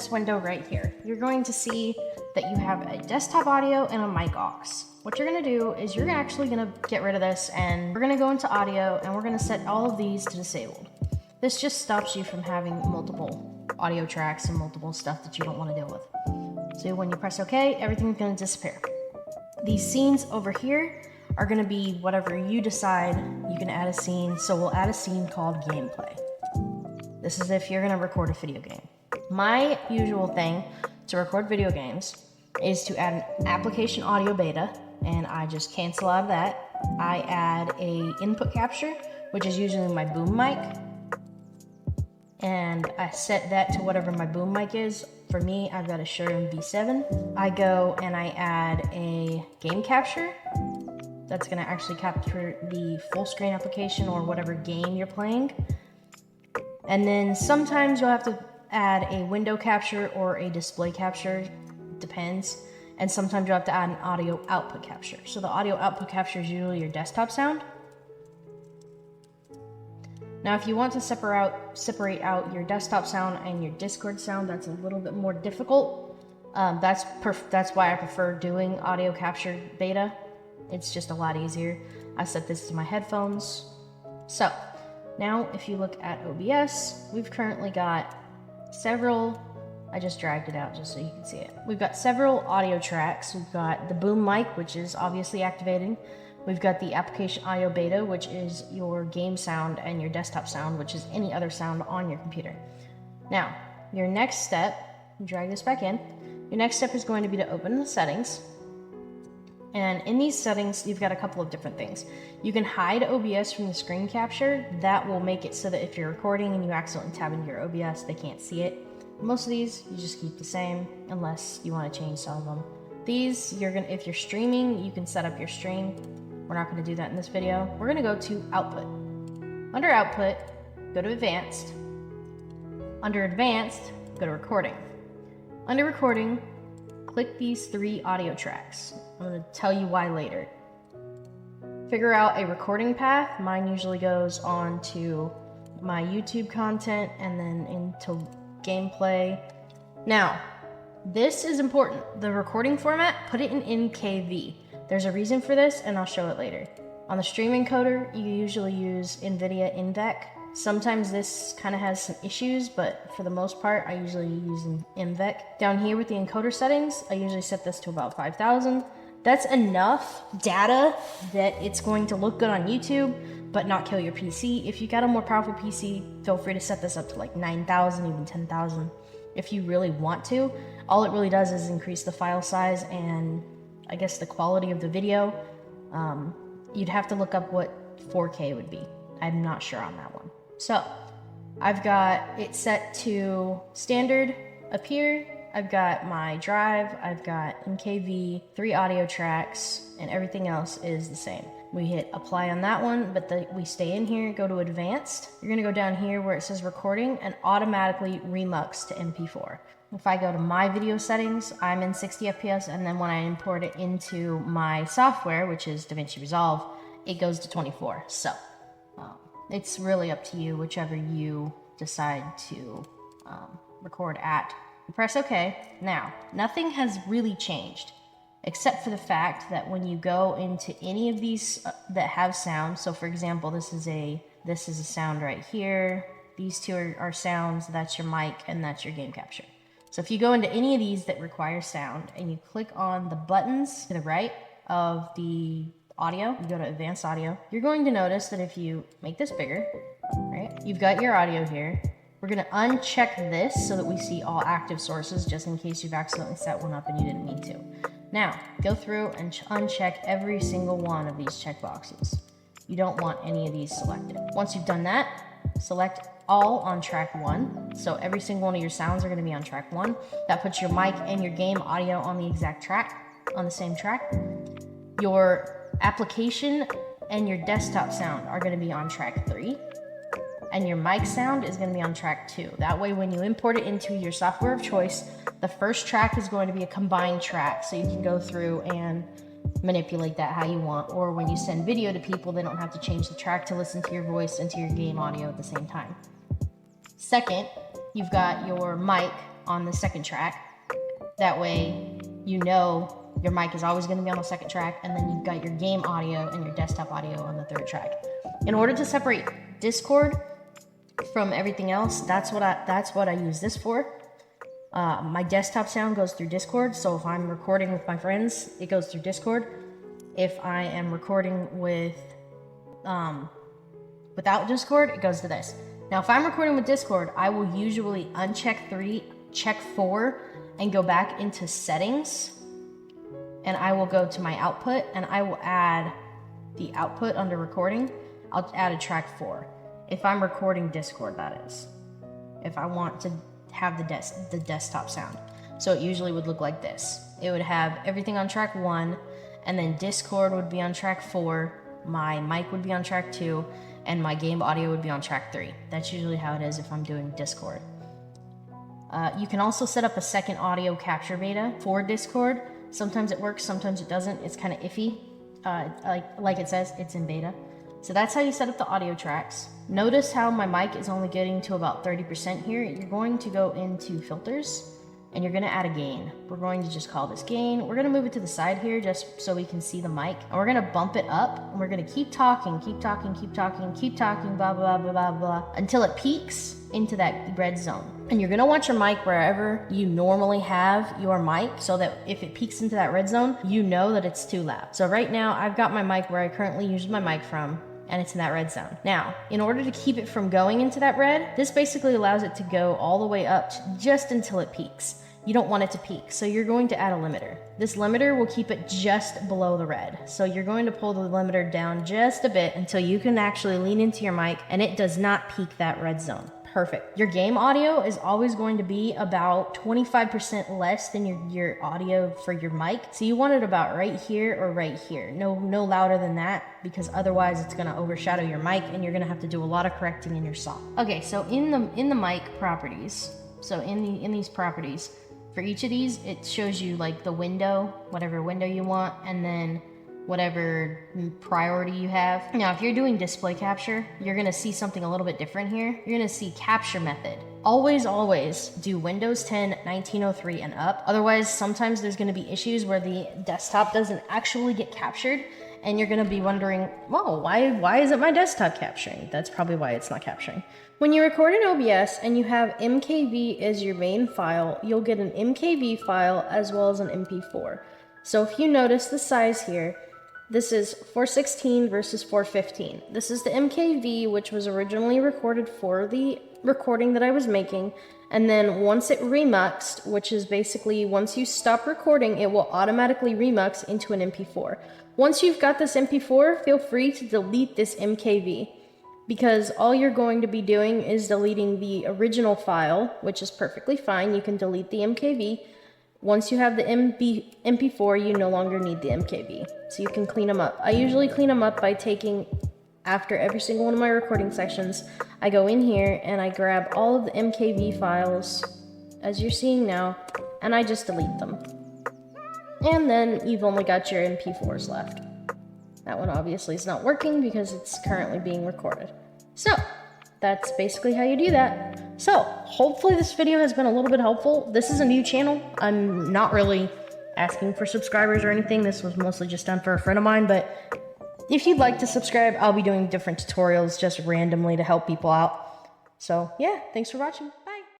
this window right here, you're going to see that you have a desktop audio and a mic aux. What you're gonna do is you're actually gonna get rid of this, and we're gonna go into audio and we're gonna set all of these to disabled. This just stops you from having multiple audio tracks and multiple stuff that you don't wanna deal with. So when you press OK, everything's gonna disappear. These scenes over here are gonna be whatever you decide. You can add a scene, so we'll add a scene called gameplay. This is if you're gonna record a video game. My usual thing to record video games is to add an application audio beta, and I just cancel out of that. I add a input capture, which is usually my boom mic, and I set that to whatever my boom mic is. For me, I've got a Shure V7. I go and I add a game capture. That's gonna actually capture the full screen application or whatever game you're playing. And then sometimes you'll have to add a window capture or a display capture, depends. And sometimes you'll have to add an audio output capture. So the audio output capture is usually your desktop sound. Now, if you want to separate out your desktop sound and your Discord sound, that's a little bit more difficult. That's why I prefer doing audio capture beta. It's just a lot easier. I set this to my headphones. So now if you look at OBS, we've currently got several, I just dragged it out just so you can see it. We've got several audio tracks. We've got the boom mic, which is obviously activating. We've got the application audio beta, which is your game sound, and your desktop sound, which is any other sound on your computer. Now, your next step, drag this back in. Your next step is going to be to open the settings. And in these settings, you've got a couple of different things. You can hide OBS from the screen capture. That will make it so that if you're recording and you accidentally tab into your OBS, they can't see it. Most of these, you just keep the same unless you want to change some of them. These, if you're streaming, you can set up your stream. We're not going to do that in this video. We're going to go to Output. Under Output, go to Advanced. Under Advanced, go to Recording. Under Recording, click these 3 audio tracks. I'm going to tell you why later. Figure out a recording path. Mine usually goes on to my YouTube content and then into gameplay. Now, this is important. The recording format, put it in NKV. There's a reason for this, and I'll show it later. On the stream encoder, you usually use NVIDIA NVEC. Sometimes this kind of has some issues, but for the most part, I usually use an NVEC. Down here with the encoder settings, I usually set this to about 5,000. That's enough data that it's going to look good on YouTube, but not kill your PC. If you got a more powerful PC, feel free to set this up to like 9,000, even 10,000. If you really want to, all it really does is increase the file size and I guess the quality of the video. You'd have to look up what 4K would be. I'm not sure on that one. So I've got it set to standard up here. I've got my drive, I've got NKV, 3 audio tracks, and everything else is the same. We hit apply on that one, but we stay in here, go to advanced. You're gonna go down here where it says recording and automatically remux to MP4. If I go to my video settings, I'm in 60 FPS, and then when I import it into my software, which is DaVinci Resolve, it goes to 24. So it's really up to you, whichever you decide to record at. Press OK. Now, nothing has really changed, except for the fact that when you go into any of these that have sound, so for example, this is a sound right here. These 2 are sounds, that's your mic, and that's your game capture. So if you go into any of these that require sound and you click on the buttons to the right of the audio, you go to advanced audio, you're going to notice that if you make this bigger, right, you've got your audio here. We're going to uncheck this so that we see all active sources, just in case you've accidentally set one up and you didn't mean to. Now, go through and uncheck every single one of these checkboxes. You don't want any of these selected. Once you've done that, select all on track 1. So every single one of your sounds are going to be on track 1. That puts your mic and your game audio on the exact track, on the same track. Your application and your desktop sound are going to be on track 3. And your mic sound is going to be on track 2. That way, when you import it into your software of choice, the first track is going to be a combined track, so you can go through and manipulate that how you want. Or when you send video to people, they don't have to change the track to listen to your voice and to your game audio at the same time. Second, you've got your mic on the second track. That way, you know your mic is always going to be on the second track, and then you've got your game audio and your desktop audio on the third track. In order to separate Discord from everything else, that's what I use this for. My desktop sound goes through Discord, so if I'm recording with my friends, it goes through Discord. If I am recording with without Discord, it goes to this. Now, if I'm recording with Discord, I will usually uncheck 3, check 4, and go back into settings, and I will go to my output, and I will add the output under recording. I'll add a track 4. If I'm recording Discord, that is. If I want to have the desktop sound. So it usually would look like this. It would have everything on track 1, and then Discord would be on track 4, my mic would be on track 2, and my game audio would be on track 3. That's usually how it is if I'm doing Discord. You can also set up a second audio capture beta for Discord. Sometimes it works, sometimes it doesn't. It's kind of iffy. Like it says, it's in beta. So that's how you set up the audio tracks. Notice how my mic is only getting to about 30% here. You're going to go into filters, and you're going to add a gain. We're going to just call this gain. We're going to move it to the side here just so we can see the mic. And we're going to bump it up, and we're going to keep talking, blah, blah, blah, blah, blah, until it peaks into that red zone. And you're going to want your mic wherever you normally have your mic, so that if it peaks into that red zone, you know that it's too loud. So right now, I've got my mic where I currently use my mic from, and it's in that red zone. Now, in order to keep it from going into that red, this basically allows it to go all the way up just until it peaks. You don't want it to peak, so you're going to add a limiter. This limiter will keep it just below the red. So you're going to pull the limiter down just a bit until you can actually lean into your mic and it does not peak that red zone. Perfect. Your game audio is always going to be about 25% less than your audio for your mic. So you want it about right here or right here. No louder than that, because otherwise it's going to overshadow your mic and you're going to have to do a lot of correcting in your song. Okay, so in the mic properties, so in these properties, for each of these, it shows you like the window, whatever window you want, and then whatever priority you have. Now, if you're doing display capture, you're gonna see something a little bit different here. You're gonna see capture method. Always do Windows 10 1903 and up. Otherwise, sometimes there's gonna be issues where the desktop doesn't actually get captured, and you're gonna be wondering, whoa, why isn't my desktop capturing? That's probably why it's not capturing. When you record in OBS and you have MKV as your main file, you'll get an MKV file as well as an MP4. So if you notice the size here, this is 416 versus 415. This is the MKV, which was originally recorded for the recording that I was making. And then once it remuxed, which is basically once you stop recording, it will automatically remux into an MP4. Once you've got this MP4, feel free to delete this MKV, because all you're going to be doing is deleting the original file, which is perfectly fine. You can delete the MKV. Once you have the MP4, you no longer need the MKV, so you can clean them up. I usually clean them up by taking, after every single one of my recording sessions, I go in here and I grab all of the MKV files, as you're seeing now, and I just delete them. And then you've only got your MP4s left. That one obviously is not working because it's currently being recorded. So, that's basically how you do that. So, hopefully this video has been a little bit helpful. This is a new channel. I'm not really asking for subscribers or anything. This was mostly just done for a friend of mine, but if you'd like to subscribe, I'll be doing different tutorials just randomly to help people out. So, yeah, thanks for watching.